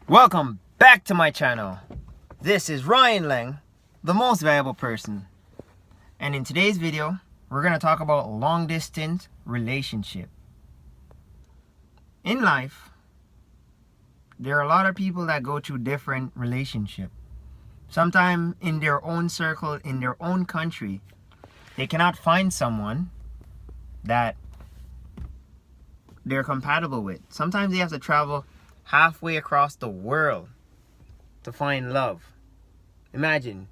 Welcome back to my channel. This is Ryan Lang, the most valuable person. And in today's video, we're going to talk about long distance relationship. In life, there are a lot of people that go through different relationships. Sometimes in their own circle, in their own country, they cannot find someone that they're compatible with. Sometimes they have to travel halfway across the world to find love. Imagine,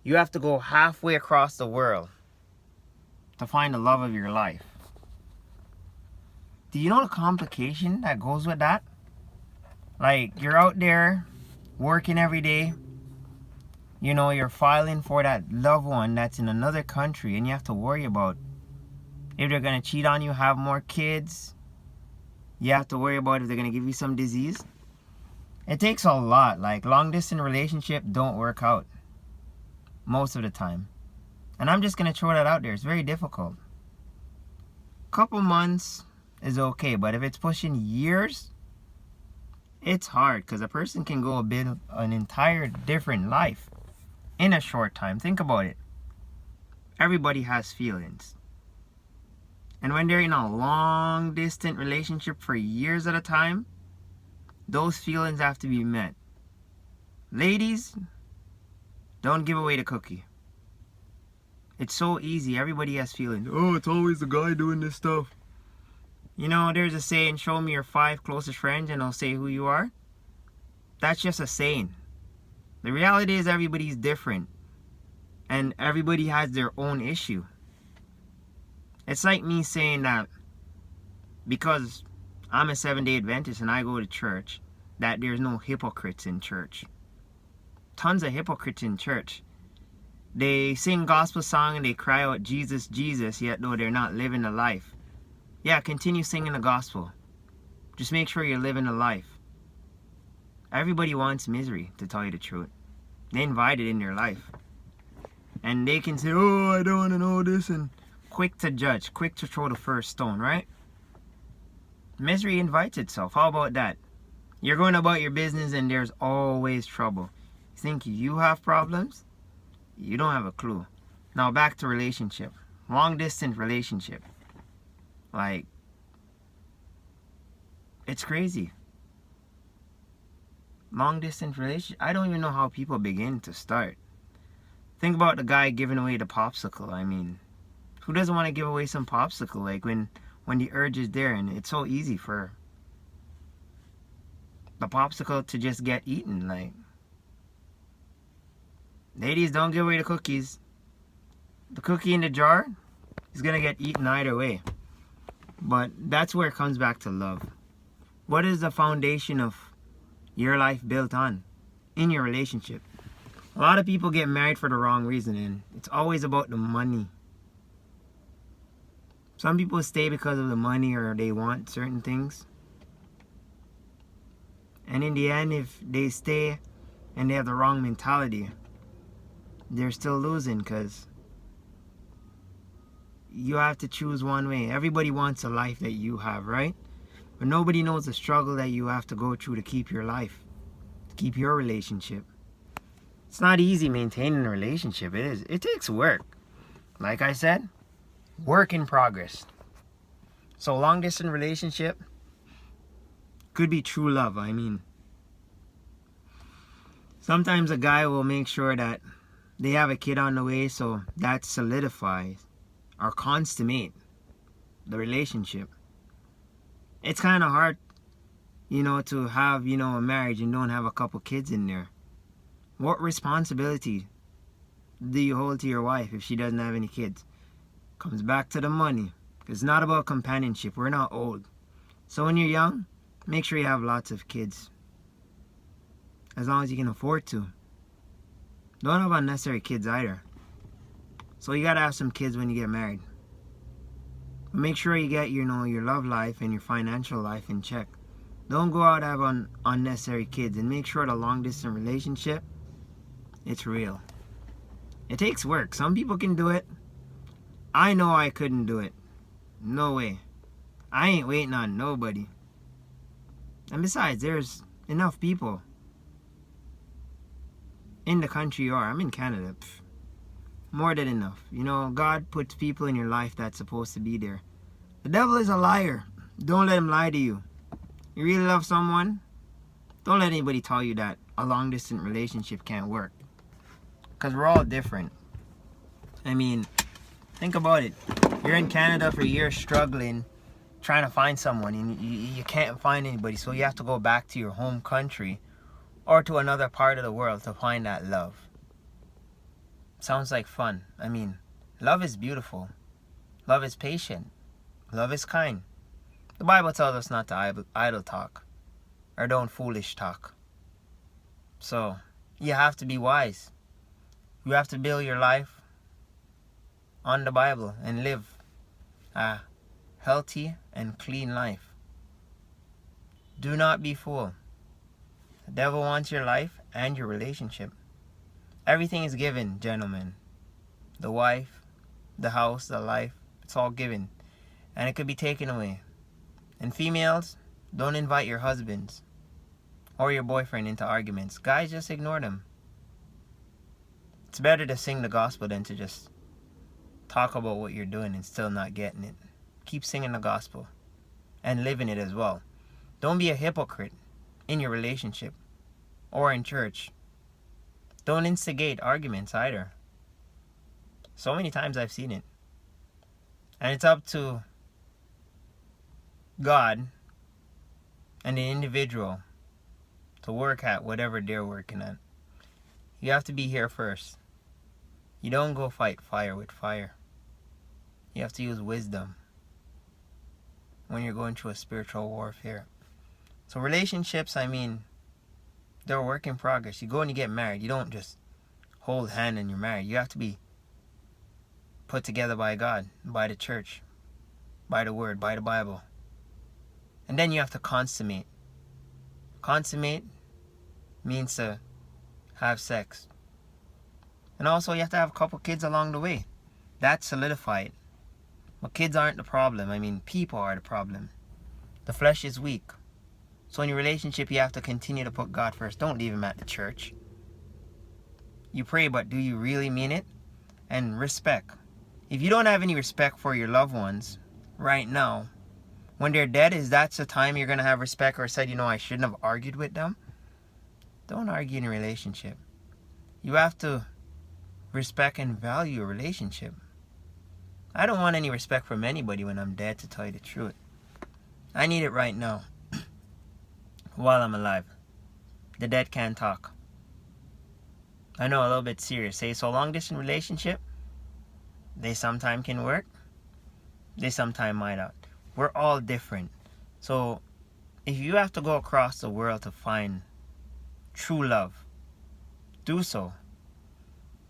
you have to go halfway across the world to find the love of your life. Do you know the complication that goes with that? Like, you're out there working every day. You know, you're filing for that loved one that's in another country, and you have to worry about if they're going to cheat on you, have more kids. You have to worry about if they're going to give you some disease. It takes a lot. Like, long distance relationship don't work out most of the time. And I'm just going to throw that out there. It's very difficult. Couple months is okay, but if it's pushing years, it's hard, because a person can go an entire different life in a short time. Think about it. Everybody has feelings. And when they're in a long distance relationship for years at a time, those feelings have to be met. Ladies, don't give away the cookie. It's so easy. Everybody has feelings. Oh, it's always the guy doing this stuff. You know, there's a saying, show me your 5 closest friends and I'll say who you are. That's just a saying. The reality is everybody's different. And everybody has their own issue. It's like me saying that because I'm a 7-day Adventist and I go to church, that there's no hypocrites in church. Tons of hypocrites in church. They sing gospel song and they cry out Jesus, Jesus, yet though they're not living the life. Yeah, continue singing the gospel. Just make sure you're living the life. Everybody wants misery, to tell you the truth. They invite it in their life. And they can say, oh, I don't want to know this, and quick to judge, quick to throw the first stone, right? Misery invites itself. How about that? You're going about your business and there's always trouble. You think you have problems? You don't have a clue. Now back to relationship. Long distance relationship. Like, it's crazy. Long distance relationship. I don't even know how people begin to start. Think about the guy giving away the popsicle. I mean, who doesn't want to give away some popsicle? Like, when the urge is there, and it's so easy for the popsicle to just get eaten. Like, ladies, don't give away the cookies. The cookie in the jar is gonna get eaten either way. But that's where it comes back to love. What is the foundation of your life built on in your relationship? A lot of people get married for the wrong reason, and it's always about the money. Some people stay because of the money, or they want certain things. And in the end, if they stay and they have the wrong mentality, they're still losing, because you have to choose one way. Everybody wants a life that you have, right? But nobody knows the struggle that you have to go through to keep your life, to keep your relationship. It's not easy maintaining a relationship. It is. It takes work. Like I said, work in progress. So long distance relationship could be true love. I mean, sometimes a guy will make sure that they have a kid on the way, so that solidifies or consummate the relationship. It's kind of hard, you know, to have, you know, a marriage and don't have a couple kids in there. What responsibility do you hold to your wife if she doesn't have any kids? Comes back to the money. It's not about companionship. We're not old. So when you're young, make sure you have lots of kids. As long as you can afford to. Don't have unnecessary kids either. So you gotta have some kids when you get married. But make sure you get, you know, your love life and your financial life in check. Don't go out and have unnecessary kids, and make sure the long distance relationship, it's real. It takes work. Some people can do it. I know I couldn't do it. No way. I ain't waiting on nobody. And besides, there's enough people in the country you are. I'm in Canada. More than enough. You know, God puts people in your life that's supposed to be there. The devil is a liar. Don't let him lie to you. You really love someone? Don't let anybody tell you that a long distance relationship can't work. Because we're all different. I mean, think about it. You're in Canada for years struggling, trying to find someone, and you can't find anybody, so you have to go back to your home country or to another part of the world to find that love. Sounds like fun. I mean, love is beautiful. Love is patient. Love is kind. The Bible tells us not to idle talk or don't foolish talk. So, you have to be wise. You have to build your life on the Bible and live a healthy and clean life. Do not be fooled. The devil wants your life and your relationship. Everything is given, gentlemen. The wife, the house, the life, it's all given. And it could be taken away. And females, don't invite your husbands or your boyfriend into arguments. Guys, just ignore them. It's better to sing the gospel than to just talk about what you're doing and still not getting it. Keep singing the gospel and living it as well. Don't be a hypocrite in your relationship or in church. Don't instigate arguments either. So many times I've seen it. And it's up to God and the individual to work at whatever they're working at. You have to be here first. You don't go fight fire with fire. You have to use wisdom when you're going through a spiritual warfare. So relationships, I mean, they're a work in progress. You go and you get married. You don't just hold hand and you're married. You have to be put together by God, by the church, by the word, by the Bible. And then you have to consummate. Consummate means to have sex. And also you have to have a couple kids along the way. That's solidified. But kids aren't the problem. I mean, people are the problem. The flesh is weak. So in your relationship, you have to continue to put God first. Don't leave him at the church. You pray, but do you really mean it? And respect. If you don't have any respect for your loved ones right now, when they're dead, is that the time you're going to have respect or said, you know, I shouldn't have argued with them? Don't argue in a relationship. You have to respect and value a relationship. I don't want any respect from anybody when I'm dead, to tell you the truth. I need it right now. While I'm alive. The dead can't talk. I know, a little bit serious. Say, so long distance relationship, they sometime can work. They sometime might not. We're all different. So if you have to go across the world to find true love, do so.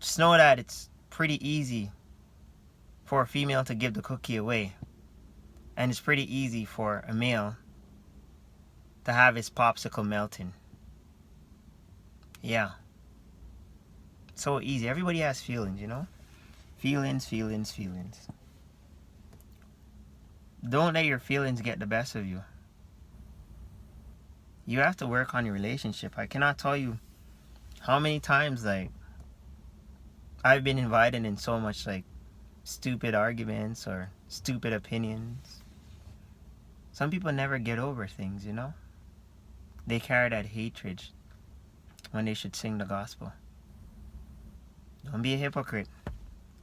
Just know that it's pretty easy for a female to give the cookie away. And it's pretty easy for a male to have his popsicle melting. Yeah. So easy. Everybody has feelings, you know? Feelings, feelings, feelings. Don't let your feelings get the best of you. You have to work on your relationship. I cannot tell you how many times, like, I've been invited in so much, like, stupid arguments or stupid opinions. Some people never get over things, you know? They carry that hatred when they should sing the gospel. Don't be a hypocrite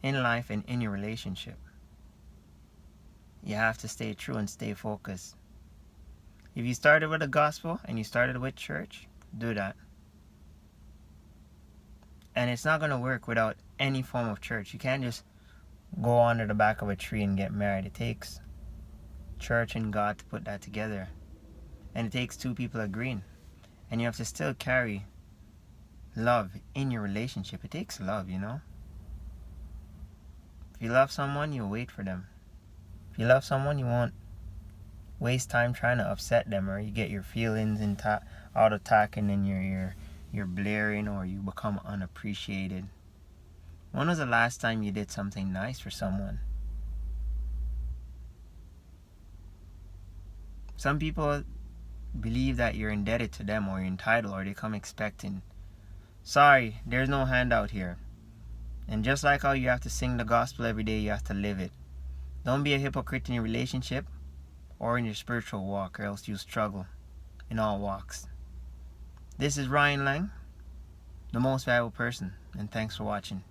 in life and in your relationship. You have to stay true and stay focused. If you started with the gospel and you started with church, do that. And it's not going to work without any form of church. You can't just go under the back of a tree and get married. It takes church and God to put that together. And it takes two people agreeing. And you have to still carry love in your relationship. It takes love, you know. If you love someone, you'll wait for them. If you love someone, you won't waste time trying to upset them, or you get your feelings out of talking and you're blaring, or you become unappreciated. When was the last time you did something nice for someone? Some people believe that you're indebted to them or you're entitled or they come expecting. Sorry, there's no handout here. And just like how you have to sing the gospel every day, you have to live it. Don't be a hypocrite in your relationship or in your spiritual walk, or else you'll struggle in all walks. This is Ryan Lang, the most valuable person, and thanks for watching.